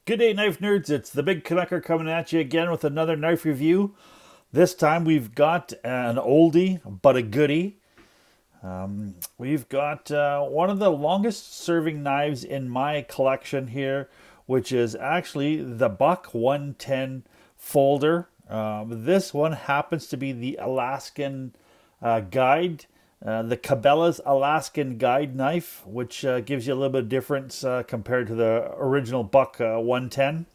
Good day, knife nerds. It's the Big Canucker coming at you again with another knife review. This time we've got an oldie, but a goodie. We've got one of the longest serving knives in my collection here, which is actually the Buck 110 folder. This one happens to be the Alaskan guide, the Cabelas Alaskan guide knife, which gives you a little bit of difference compared to the original Buck 110.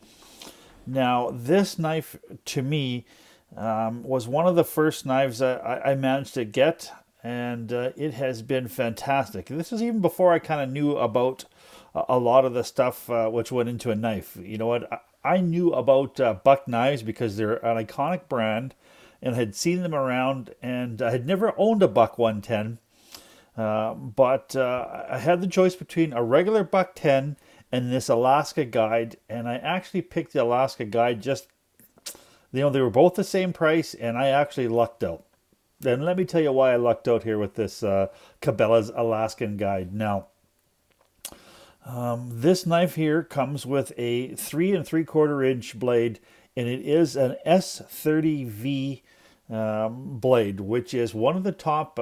Now, this knife to me was one of the first knives I managed to get, and it has been fantastic. This was even before I kind of knew about a lot of the stuff which went into a knife. You know what? I knew about Buck knives because they're an iconic brand and had seen them around, and I had never owned a Buck 110. But I had the choice between a regular Buck 10 and this Alaska guide, and I actually picked the Alaska guide. Just, they were both the same price, and I actually lucked out. And let me tell you why I lucked out here with this Cabelas Alaskan guide. Now, this knife here comes with a 3 3/4 inch blade, and it is an S30V blade, which is one of the top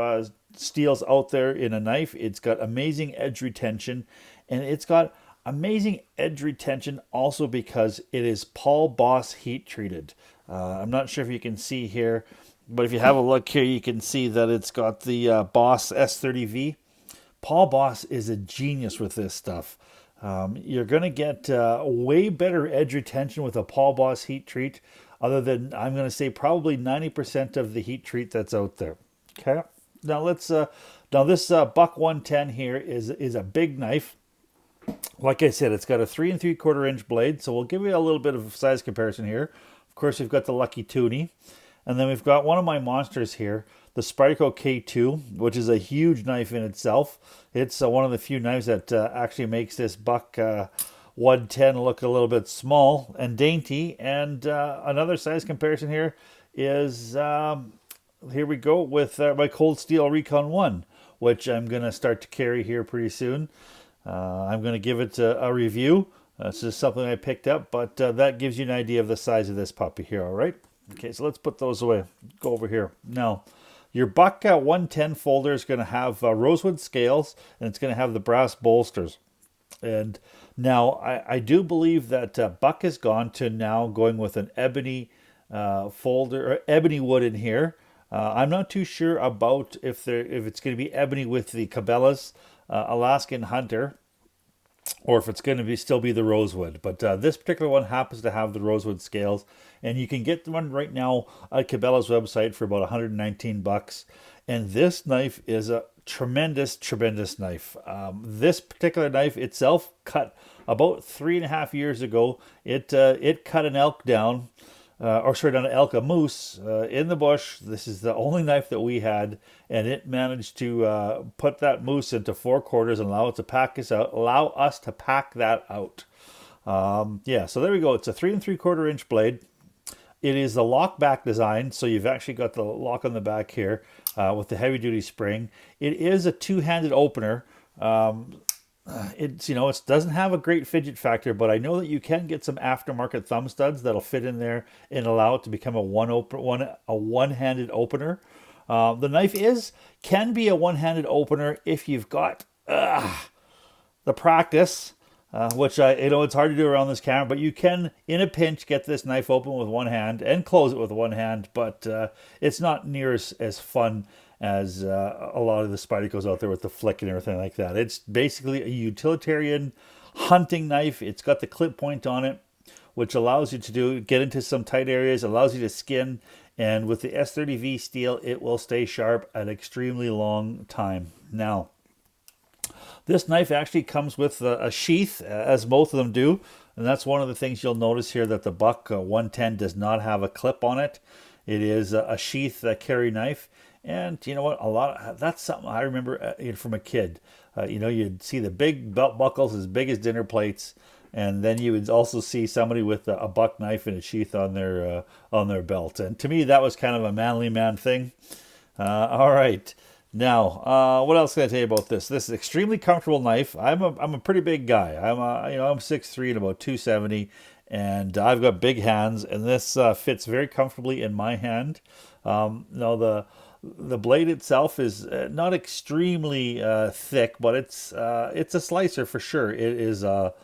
steels out there in a knife. It's got amazing edge retention, and it's got amazing edge retention also because it is Paul Boss heat treated. I'm not sure if you can see here, but if you have a look here, you can see that it's got the Boss S30V. Paul Boss is a genius with this stuff. You're going to get way better edge retention with a Paul Boss heat treat, other than, I'm going to say, probably 90% of the heat treat that's out there. Okay, now this Buck 110 here is a big knife. Like I said, it's got a 3 3/4 inch blade, so we'll give you a little bit of size comparison here. Of course, we've got the Lucky Toonie, and then we've got one of my monsters here, the Spyderco K2, which is a huge knife in itself. It's one of the few knives that actually makes this Buck 110 look a little bit small and dainty. And another size comparison here is, here we go with my Cold Steel Recon 1, which I'm going to start to carry here pretty soon. I'm going to give it a review. This is something I picked up, but that gives you an idea of the size of this puppy here, all right? Okay, so let's put those away. Go over here. Now, your Buck 110 folder is going to have rosewood scales, and it's going to have the brass bolsters. And now, I do believe that Buck has gone to now going with an ebony folder, or ebony wood in here. I'm not too sure about if it's going to be ebony with the Cabelas Alaskan Hunter, or if it's going to still be the rosewood. But this particular one happens to have the rosewood scales, and you can get one right now at Cabela's website for about $119. And this knife is a tremendous knife. This particular knife itself cut about 3.5 years ago. It cut an elk down, a moose in the bush. This is the only knife that we had, and it managed to put that moose into 4/4 and allow us to pack that out. Yeah, so there we go. It's a 3 3/4 inch blade. It is the lock back design, so you've actually got the lock on the back here with the heavy duty spring. It is a two-handed opener. It doesn't have a great fidget factor, but I know that you can get some aftermarket thumb studs that'll fit in there and allow it to become a one-handed opener. The knife can be a one-handed opener if you've got the practice, which it's hard to do around this camera, but you can, in a pinch, get this knife open with one hand and close it with one hand, but it's not near as fun as a lot of the Spydercos out there with the flick and everything like that. It's basically a utilitarian hunting knife. It's got the clip point on it, which allows you to get into some tight areas, allows you to skin, and with the S30V steel, it will stay sharp an extremely long time. Now, this knife actually comes with a sheath, as both of them do, and that's one of the things you'll notice here, that the Buck 110 does not have a clip on it. It is a sheath carry knife. And you know what? That's something I remember from a kid. You'd see the big belt buckles as big as dinner plates, and then you would also see somebody with a buck knife and a sheath on their belt. And to me, that was kind of a manly man thing. All right. Now, what else can I tell you about this? This is an extremely comfortable knife. I'm a pretty big guy. I'm 6'3" and about 270, and I've got big hands, and this fits very comfortably in my hand. Now the blade itself is not extremely thick, but it's a slicer for sure. It is a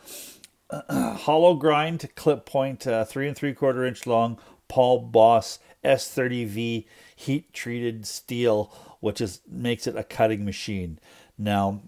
hollow grind clip point, 3 3/4 inch long, Paul Boss S30V heat treated steel, which is makes it a cutting machine. Now,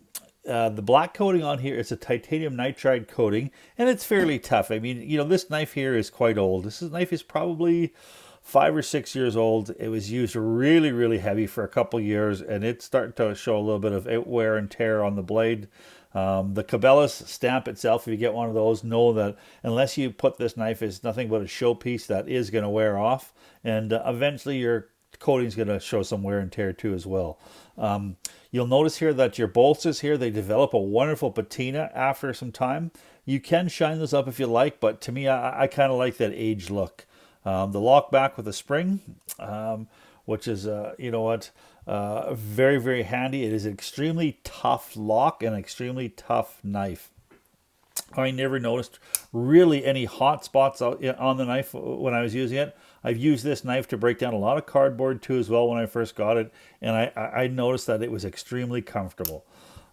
the black coating on here is a titanium nitride coating, and it's fairly tough. I mean, this knife here is quite old. Knife is probably 5 or 6 years old. It was used really, really heavy for a couple years, and it's starting to show a little bit of wear and tear on the blade. The Cabelas stamp itself, if you get one of those, know that unless you put this knife as nothing but a showpiece, that is going to wear off, and eventually your coating is going to show some wear and tear too as well. You'll notice here that your bolsters here, they develop a wonderful patina after some time. You can shine those up if you like, but to me, I kind of like that aged look. The lock back with a spring, which is, very, very handy. It is an extremely tough lock and an extremely tough knife. I never noticed really any hot spots on the knife when I was using it. I've used this knife to break down a lot of cardboard too as well when I first got it, and I noticed that it was extremely comfortable.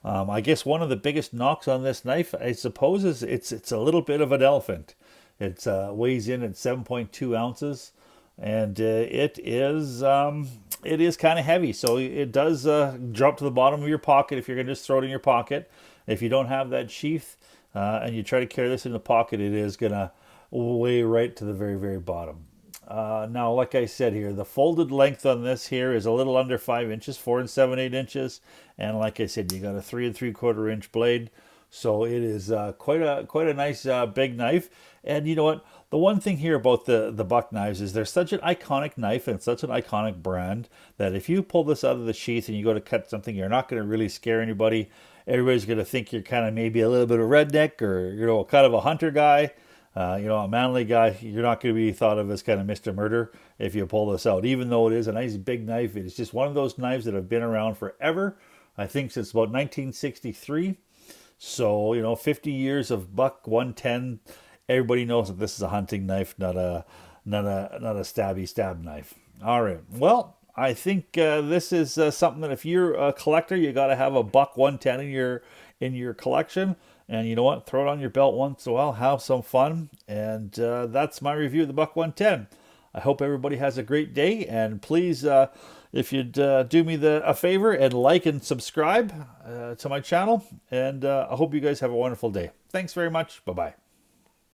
I guess one of the biggest knocks on this knife, I suppose, is it's a little bit of an elephant. It weighs in at 7.2 ounces, and it is kind of heavy. So it does drop to the bottom of your pocket if you're going to just throw it in your pocket. If you don't have that sheath and you try to carry this in the pocket, it is going to weigh right to the very, very bottom. Now, like I said here, the folded length on this here is a little under 5 inches, 4 7/8 inches. And like I said, you got a 3 3/4 inch blade. So it is quite a nice big knife. And you know what? The one thing here about the buck knives is they're such an iconic knife and such an iconic brand that if you pull this out of the sheath and you go to cut something, you're not going to really scare anybody. Everybody's going to think you're kind of maybe a little bit of redneck or kind of a hunter guy. A manly guy. You're not going to be thought of as kind of Mr. Murder if you pull this out. Even though it is a nice big knife, it's just one of those knives that have been around forever. I think since about 1963. So, 50 years of buck 110. Everybody knows that this is a hunting knife, not a stabby stab knife. All right. Well, I think this is something that if you're a collector, you got to have a buck 110 in your collection. And you know what? Throw it on your belt once in a while. Have some fun. And that's my review of the buck 110. I hope everybody has a great day. And please, if you'd do me a favor and like and subscribe to my channel. And I hope you guys have a wonderful day. Thanks very much. Bye-bye.